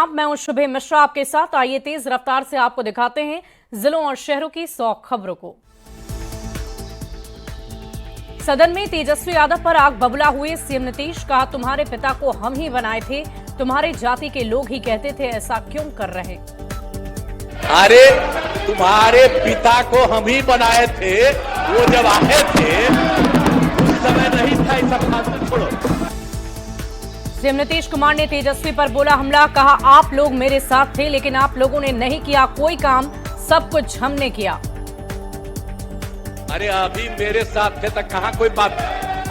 आदाब, मैं हूं शुभे मिश्रा आपके साथ। आइए तेज रफ्तार से आपको दिखाते हैं जिलों और शहरों की 100 खबरों को। सदन में तेजस्वी यादव पर आग बबूला हुए सीएम नीतीश। कहा, तुम्हारे पिता को हम ही बनाए थे, तुम्हारे जाति के लोग ही कहते थे, ऐसा क्यों कर रहे? अरे तुम्हारे पिता को हम ही बनाए थे, वो जब आए थे उस समय नहीं था, ऐसा फालतू छोड़ो। सीएम नीतीश कुमार ने तेजस्वी पर बोला हमला। कहा, आप लोग मेरे साथ थे लेकिन आप लोगों ने नहीं किया कोई काम, सब कुछ हमने किया। अरे अभी मेरे साथ थे तो कहां कोई बात था?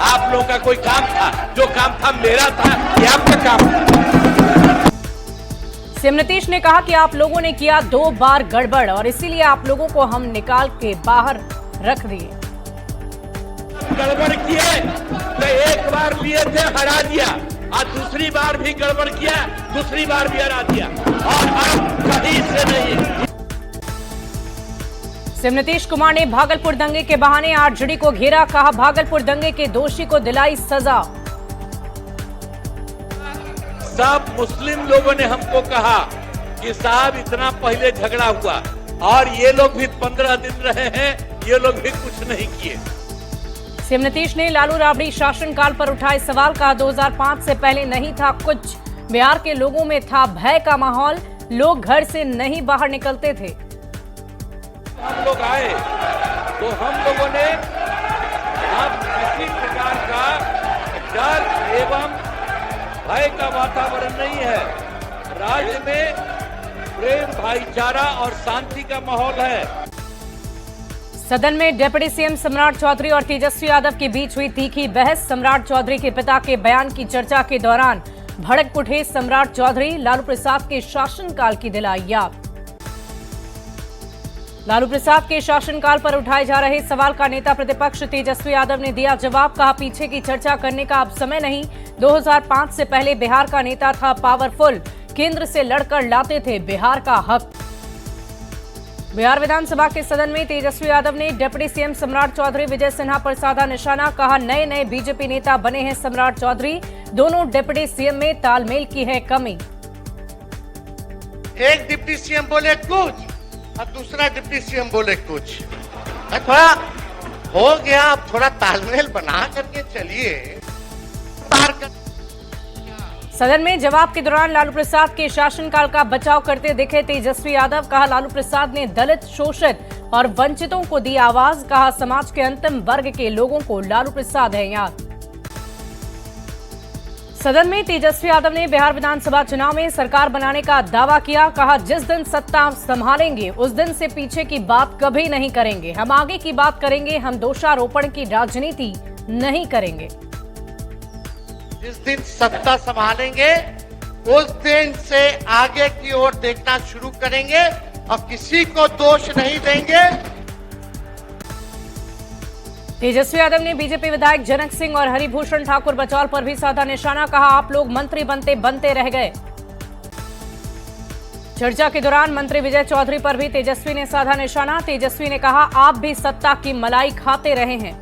आप लोगों का कोई काम था? जो काम था मेरा था, ये आपका काम था। सीएम नीतीश ने कहा कि आप लोगों ने किया 2 बार गड़बड़ और इसीलिए आप लोगों को हम निकाल के बाहर रख दिए। गड़बड़ किए तो एक बार लिए थे, हरा दिया, और दूसरी बार भी गड़बड़ किया, दूसरी बार भी हरा दिया, और अब कहीं से नहीं। सीएम नीतीश कुमार ने भागलपुर दंगे के बहाने आरजेडी को घेरा। कहा, भागलपुर दंगे के दोषी को दिलाई सजा। सब मुस्लिम लोगों ने हमको कहा कि साहब इतना पहले झगड़ा हुआ और ये लोग भी 15 दिन रहे हैं, ये लोग भी कुछ नहीं किए। सीएम नीतीश ने लालू राबड़ी शासनकाल पर उठाए सवाल। कहा, 2005 से पहले नहीं था कुछ, बिहार के लोगों में था भय का माहौल, लोग घर से नहीं बाहर निकलते थे। हम लोग आए तो हम लोगों ने अब किसी प्रकार का डर एवं भय का वातावरण नहीं है। राज्य में प्रेम, भाईचारा और शांति का माहौल है। सदन में डिप्टी सीएम सम्राट चौधरी और तेजस्वी यादव के बीच हुई तीखी बहस। सम्राट चौधरी के पिता के बयान की चर्चा के दौरान भड़क उठे सम्राट चौधरी। लालू प्रसाद के शासनकाल की दिलाई याद। लालू प्रसाद के शासनकाल पर उठाए जा रहे सवाल का नेता प्रतिपक्ष तेजस्वी यादव ने दिया जवाब। कहा, पीछे की चर्चा करने का अब समय नहीं, 2005 से पहले बिहार का नेता था पावरफुल, केंद्र से लड़कर लाते थे बिहार का हक। बिहार विधानसभा के सदन में तेजस्वी यादव ने डिप्टी सीएम सम्राट चौधरी विजय सिन्हा पर साधा निशाना। कहा, नए नए बीजेपी नेता बने हैं सम्राट चौधरी, दोनों डिप्टी सीएम में तालमेल की है कमी। एक डिप्टी सीएम बोले कुछ और दूसरा डिप्टी सीएम बोले कुछ, थोड़ा हो गया, अब थोड़ा तालमेल बना करके चलिए। सदन में जवाब के दौरान लालू प्रसाद के शासनकाल का बचाव करते दिखे तेजस्वी यादव। कहा, लालू प्रसाद ने दलित, शोषित और वंचितों को दी आवाज। कहा, समाज के अंतिम वर्ग के लोगों को लालू प्रसाद है याद। सदन में तेजस्वी यादव ने बिहार विधानसभा चुनाव में सरकार बनाने का दावा किया। कहा, जिस दिन सत्ता संभालेंगे उस दिन से पीछे की बात कभी नहीं करेंगे, हम आगे की बात करेंगे, हम दोषारोपण की राजनीति नहीं करेंगे। जिस दिन सत्ता संभालेंगे उस दिन से आगे की ओर देखना शुरू करेंगे और किसी को दोष नहीं देंगे। तेजस्वी यादव ने बीजेपी विधायक जनक सिंह और हरिभूषण ठाकुर बचौल पर भी साधा निशाना। कहा, आप लोग मंत्री बनते बनते रह गए। चर्चा के दौरान मंत्री विजय चौधरी पर भी तेजस्वी ने साधा निशाना। तेजस्वी ने कहा, आप भी सत्ता की मलाई खाते रहे हैं।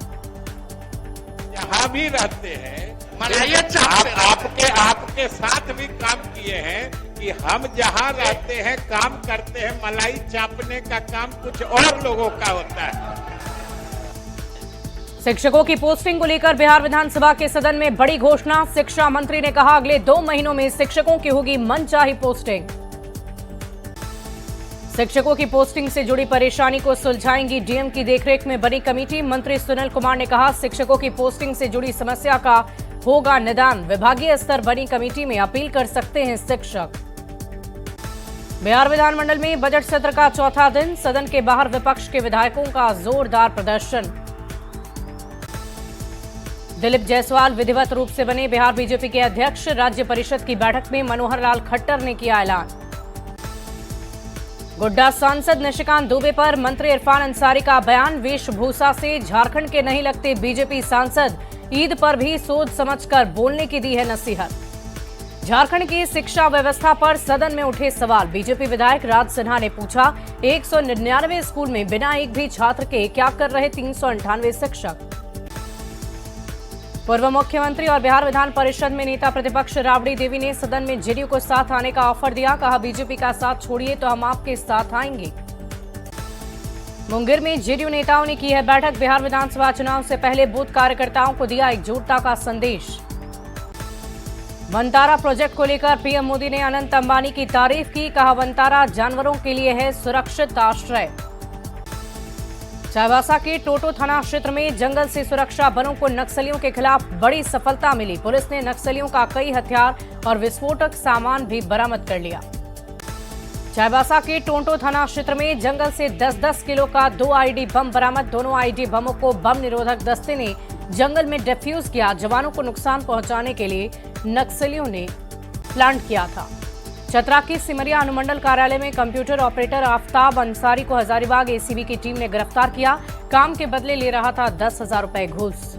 जहां भी रहते हैं आपके साथ भी काम किए हैं कि हम जहां रहते हैं, काम करते हैं, मलाई चापने का काम कुछ और लोगों का होता है। शिक्षकों की पोस्टिंग को लेकर बिहार विधानसभा के सदन में बड़ी घोषणा। शिक्षा मंत्री ने कहा, अगले 2 महीनों में शिक्षकों की होगी मनचाही पोस्टिंग। शिक्षकों की पोस्टिंग से जुड़ी परेशानी को सुलझाएंगी डीएम की देखरेख में बनी कमेटी। मंत्री सुनील कुमार ने कहा, शिक्षकों की पोस्टिंग से जुड़ी समस्या का होगा निदान। विभागीय स्तर बनी कमेटी में अपील कर सकते हैं शिक्षक। बिहार विधानमंडल में बजट सत्र का चौथा दिन। सदन के बाहर विपक्ष के विधायकों का जोरदार प्रदर्शन। दिलीप जायसवाल विधिवत रूप से बने बिहार बीजेपी के अध्यक्ष। राज्य परिषद की बैठक में मनोहर लाल खट्टर ने किया ऐलान। गोड्डा सांसद निशिकांत दुबे पर मंत्री इरफान अंसारी का बयान। वेशभूषा से झारखंड के नहीं लगते बीजेपी सांसद, ईद पर भी सोच समझकर बोलने की दी है नसीहत। झारखंड की शिक्षा व्यवस्था पर सदन में उठे सवाल। बीजेपी विधायक राज सिन्हा ने पूछा, 199 स्कूल में बिना एक भी छात्र के क्या कर रहे 398 शिक्षक। पूर्व मुख्यमंत्री और बिहार विधान परिषद में नेता प्रतिपक्ष राबड़ी देवी ने सदन में जेडीयू को साथ आने का ऑफर दिया। कहा, बीजेपी का साथ छोड़िए तो हम आपके साथ आएंगे। मुंगेर में जेडीयू नेताओं ने की है बैठक। बिहार विधानसभा चुनाव से पहले बूथ कार्यकर्ताओं को दिया एकजुटता का संदेश। वनतारा प्रोजेक्ट को लेकर पीएम मोदी ने अनंत अंबानी की तारीफ की। कहा, वनतारा जानवरों के लिए है सुरक्षित आश्रय। चाईबासा के टोटो थाना क्षेत्र में जंगल से सुरक्षा बलों को नक्सलियों के खिलाफ बड़ी सफलता मिली। पुलिस ने नक्सलियों का कई हथियार और विस्फोटक सामान भी बरामद कर लिया। चाईबासा के टोटो थाना क्षेत्र में जंगल से 10-10 किलो का 2 आईडी बम बरामद। दोनों आईडी बमों को बम निरोधक दस्ते ने जंगल में डिफ्यूज किया। जवानों को नुकसान पहुंचाने के लिए नक्सलियों ने प्लांट किया था। चतरा के सिमरिया अनुमंडल कार्यालय में कंप्यूटर ऑपरेटर आफ्ताब अंसारी को हजारीबाग एसीबी की टीम ने गिरफ्तार किया। काम के बदले ले रहा था 10,000 रुपए घूस।